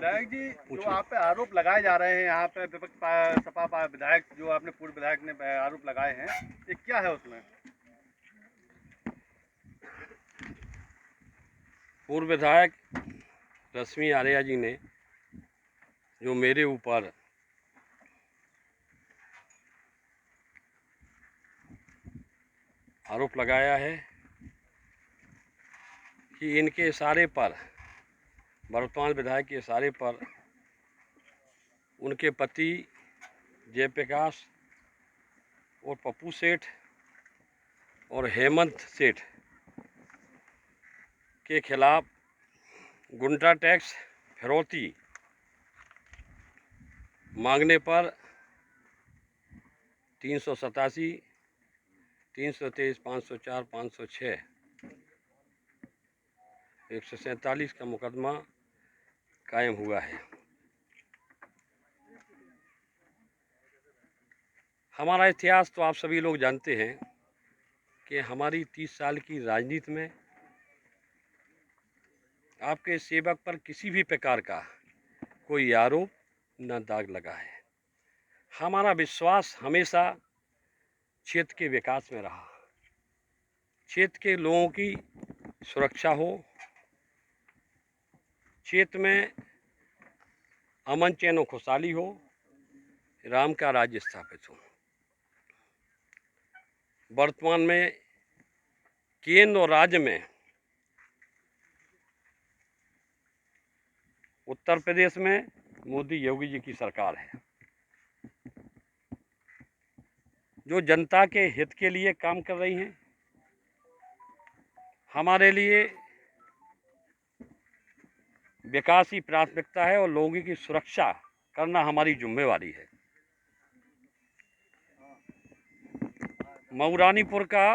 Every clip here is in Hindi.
विधायक जी, जो पूछिए। आप पे आरोप लगाए जा रहे हैं यहाँ पे सपा विधायक, जो आपने पूर्व विधायक ने आरोप लगाए हैं, ये क्या है उसमें? पूर्व विधायक रश्मि आर्या जी ने जो मेरे ऊपर आरोप लगाया है कि इनके इशारे पर, वर्तमान विधायक के इशारे पर, उनके पति जयप्रकाश और पप्पू सेठ और हेमंत सेठ के खिलाफ गुंडा टैक्स फिरौती मांगने पर 387, 323, 504, 506, 147 का मुकदमा कायम हुआ है। हमारा इतिहास तो आप सभी लोग जानते हैं कि हमारी 30 साल की राजनीति में आपके सेवक पर किसी भी प्रकार का कोई आरोप न दाग लगा है। हमारा विश्वास हमेशा क्षेत्र के विकास में रहा, क्षेत्र के लोगों की सुरक्षा हो, क्षेत्र में अमन चैन और खुशहाली हो, राम का राज्य स्थापित हो। वर्तमान में केंद्र और राज्य में उत्तर प्रदेश में मोदी योगी जी की सरकार है, जो जनता के हित के लिए काम कर रही हैं। हमारे लिए विकास ही प्राथमिकता है और लोगों की सुरक्षा करना हमारी जिम्मेवारी है। मऊरानीपुर का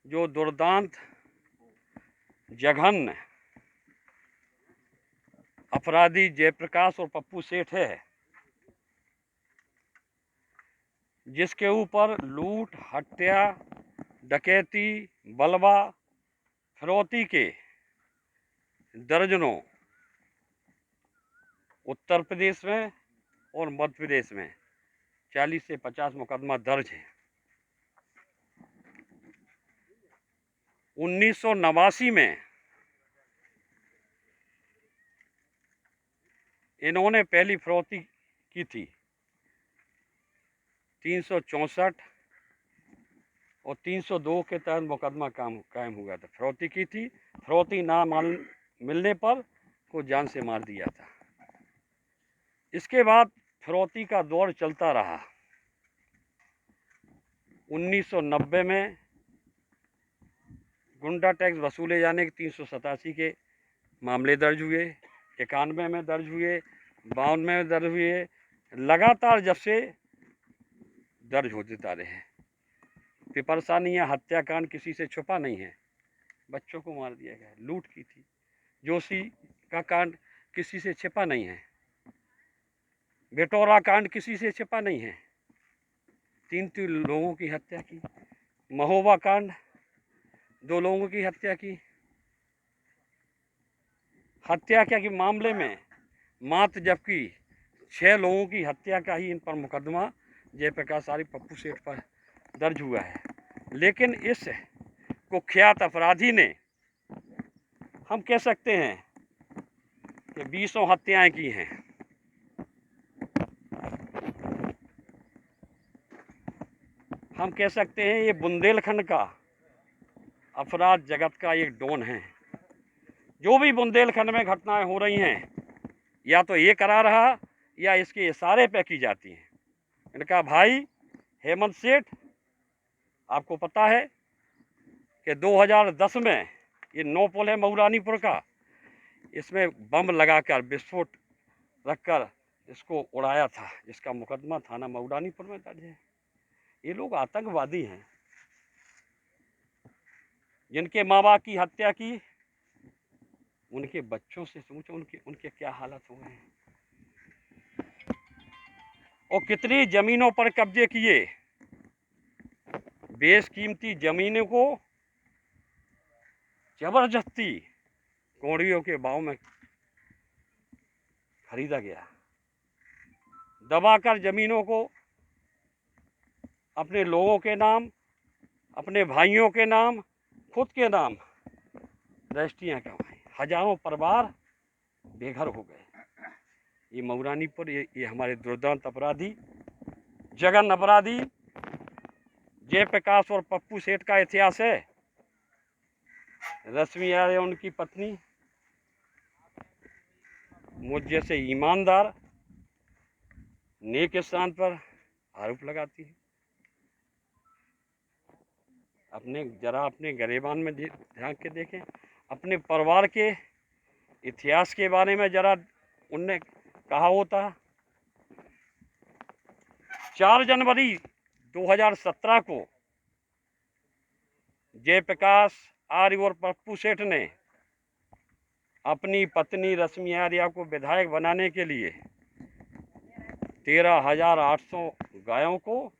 जो दुर्दांत जघन्य अपराधी जयप्रकाश और पप्पू सेठ है, जिसके ऊपर लूट, हत्या, डकैती, बलवा, फिरौती के दर्जनों उत्तर प्रदेश में और मध्य प्रदेश में 40 से 50 मुकदमा दर्ज है। 1989 में इन्होंने पहली फिरौती की थी, 364 और 302 के तहत मुकदमा कायम हुआ था। फिरौती की थी, फिरौती ना मिलने पर को जान से मार दिया था। इसके बाद फिरौती का दौर चलता रहा। 1990 में गुंडा टैक्स वसूले जाने के 387 के मामले दर्ज हुए, 91 में दर्ज हुए, 52 में दर्ज हुए, लगातार जब से दर्ज हो देता रहे। पिपरसानी या हत्याकांड किसी से छुपा नहीं है, बच्चों को मार दिया गया, लूट की थी। जोशी का कांड किसी से छिपा नहीं है, बेटोरा कांड किसी से छिपा नहीं है, 3 लोगों की हत्या की। महोबा कांड 2 लोगों की हत्या की। हत्या के मामले में मात्र जबकि 6 लोगों की हत्या का ही इन पर मुकदमा जयप्रकाश आर्य पप्पू सेठ पर दर्ज हुआ है। लेकिन इस कुख्यात अपराधी ने, हम कह सकते हैं कि 20 हत्याएं की हैं। हम कह सकते हैं ये बुंदेलखंड का अपराध जगत का एक डॉन है। जो भी बुंदेलखंड में घटनाएं हो रही हैं, या तो ये करा रहा या इसके इशारे पे की जाती हैं। इनका भाई हेमंत सेठ, आपको पता है कि 2010 में ये 9 पुल है मऊरानीपुर का, इसमें बम लगाकर विस्फोट रखकर इसको उड़ाया था, जिसका मुकदमा थाना मऊरानीपुर में दर्ज है। ये लोग आतंकवादी हैं, जिनके माँ बाप की हत्या की, उनके बच्चों से सोचो उनके क्या हालत हुए हैं, और कितनी जमीनों पर कब्जे किए। बेशकीमती जमीनों को जबरदस्ती कोड़ियों के भाव में खरीदा गया, दबाकर जमीनों को अपने लोगों के नाम, अपने भाइयों के नाम, खुद के नाम रजिस्ट्रियाँ करवाई। हजारों परिवार बेघर हो गए। ये मऊरानीपुर, ये हमारे दुर्दांत अपराधी, जघन्य अपराधी जयप्रकाश और पप्पू सेठ का इतिहास है। रश्मि आर्य उनकी पत्नी मुझ जैसे ईमानदार नेक इंसान पर आरोप लगाती है। अपने गरेबान में ध्यान के देखें, अपने परिवार के इतिहास के बारे में जरा उनने कहा होता। 4 जनवरी 2017 को जयप्रकाश आर्य और पप्पू सेठ ने अपनी पत्नी रश्मि आर्य को विधायक बनाने के लिए 13,800 गायों को,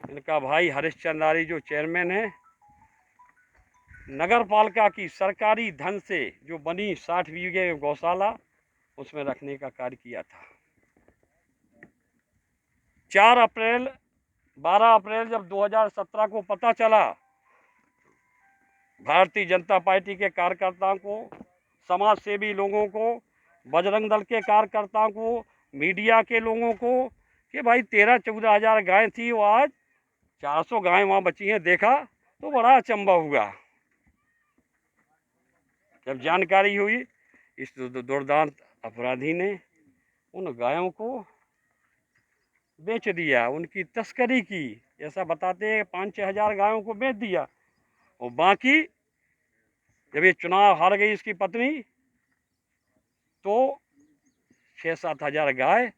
इनका भाई हरिश्चंद्र आर्य जो चेयरमैन है, नगर पालिका की सरकारी धन से जो बनी 60 बीघे गौशाला, उसमें रखने का कार्य किया था। 12 अप्रैल जब 2017 को पता चला, भारतीय जनता पार्टी के कार्यकर्ताओं को, समाज सेवी लोगों को, बजरंग दल के कार्यकर्ताओं को, मीडिया के लोगों को कि भाई 13-14 हज़ार गायें थी, वो आज 400 गायें वहाँ बची हैं, देखा तो बड़ा अचंभा हुआ। जब जानकारी हुई, इस दुर्दांत अपराधी ने उन गायों को बेच दिया, उनकी तस्करी की। ऐसा बताते हैं 5-6 हज़ार गायों को बेच दिया, और बाकी जब ये चुनाव हार गई इसकी पत्नी, तो 6-7 हज़ार गाय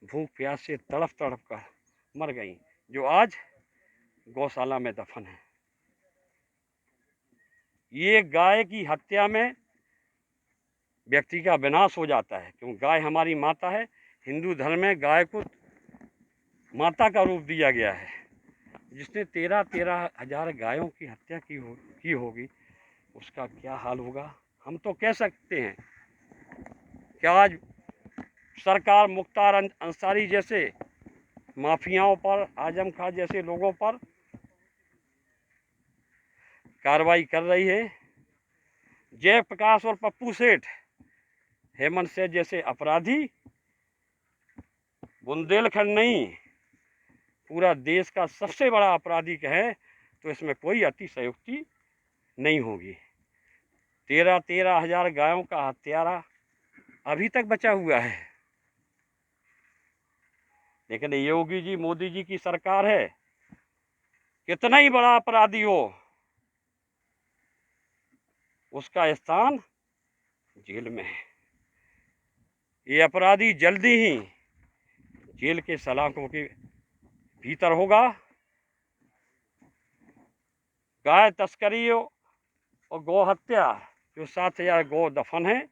भूख प्यास से तड़प तड़प कर मर गई, जो आज गौशाला में दफन है। ये गाय की हत्या में व्यक्ति का विनाश हो जाता है, क्योंकि गाय हमारी माता है। हिंदू धर्म में गाय को माता का रूप दिया गया है। जिसने 13 हज़ार गायों की हत्या की होगी, उसका क्या हाल होगा। हम तो कह सकते हैं कि आज सरकार मुख्तार अंसारी जैसे माफियाओं पर, आजम खां जैसे लोगों पर कार्रवाई कर रही है। जयप्रकाश और पप्पू सेठ, हेमंत सेठ जैसे अपराधी बुंदेलखंड नहीं, पूरा देश का सबसे बड़ा अपराधी कहे तो इसमें कोई अतिशयोक्ति नहीं होगी। 13 हज़ार गायों का हत्यारा अभी तक बचा हुआ है। लेकिन योगी जी, मोदी जी की सरकार है, कितना ही बड़ा अपराधी हो, उसका स्थान जेल में है। ये अपराधी जल्दी ही जेल के सलाखों के भीतर होगा। गाय तस्करी और गौ हत्या, जो 7,000 गौ दफन है,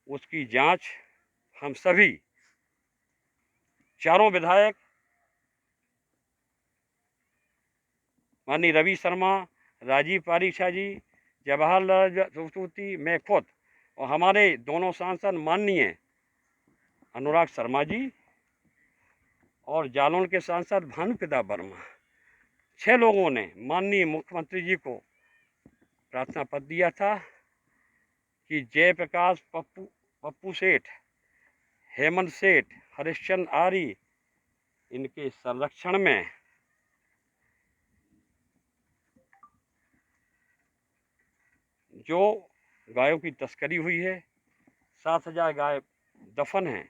उसकी जांच हम सभी चारों विधायक, माननीय रवि शर्मा, राजीव पारीक्षा जी, जवाहरलाल सरस्वती, मैं खुद और हमारे दोनों सांसद माननीय अनुराग शर्मा जी और जालौन के सांसद भानुप्रताप वर्मा, 6 लोगों ने माननीय मुख्यमंत्री जी को प्रार्थना पत्र दिया था कि जयप्रकाश, पप्पू सेठ, हेमंत सेठ, हरिश्चंद्र आर्य, इनके संरक्षण में जो गायों की तस्करी हुई है, 7,000 गाय दफन हैं,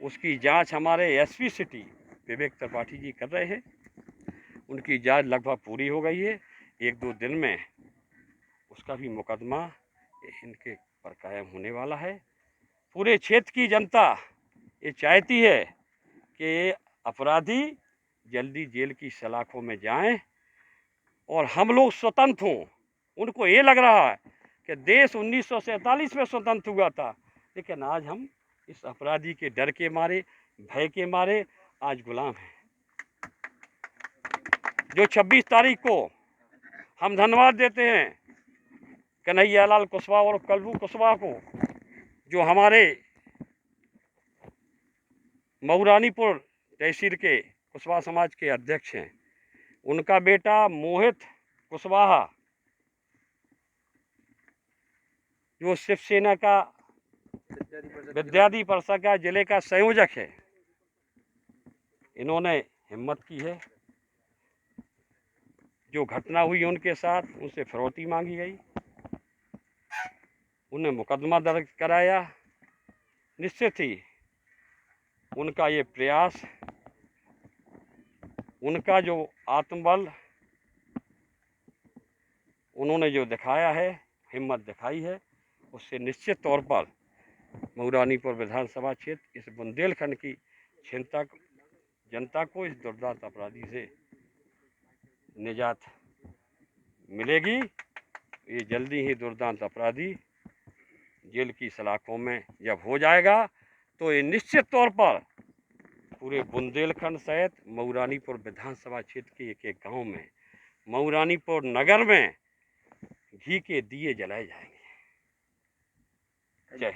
उसकी जांच हमारे एसपी सिटी विवेक त्रिपाठी जी कर रहे हैं। उनकी जांच लगभग पूरी हो गई है। 1-2 दिन में उसका भी मुकदमा इनके पर कायम होने वाला है। पूरे क्षेत्र की जनता ये चाहती है कि अपराधी जल्दी जेल की सलाखों में जाएं और हम लोग स्वतंत्र हों। उनको ये लग रहा है कि देश 1947 में स्वतंत्र हुआ था, लेकिन आज हम इस अपराधी के डर के मारे, भय के मारे आज गुलाम हैं। जो 26 तारीख को हम धन्यवाद देते हैं कन्हैयालाल कुशवाहा और कल्बू कुशवाहा को, जो हमारे मऊरानीपुर तहसील के कुशवाहा समाज के अध्यक्ष हैं। उनका बेटा मोहित कुशवाहा, जो शिवसेना का विद्यार्थी परिषद का जिले का संयोजक है, इन्होंने हिम्मत की है। जो घटना हुई उनके साथ, उनसे फिरौती मांगी गई, उन्हें मुकदमा दर्ज कराया। निश्चित ही उनका ये प्रयास, उनका जो आत्मबल उन्होंने जो दिखाया है, हिम्मत दिखाई है, उससे निश्चित तौर पर मऊरानीपुर विधानसभा क्षेत्र, इस बुंदेलखंड की जनता को इस दुर्दांत अपराधी से निजात मिलेगी। ये जल्दी ही दुर्दांत अपराधी जेल की सलाखों में जब हो जाएगा, तो ये निश्चित तौर पर पूरे बुंदेलखंड सहित मऊरानीपुर विधानसभा क्षेत्र के एक एक गांव में, मऊरानीपुर नगर में घी के दिए जलाए जाएंगे। जय हिंद।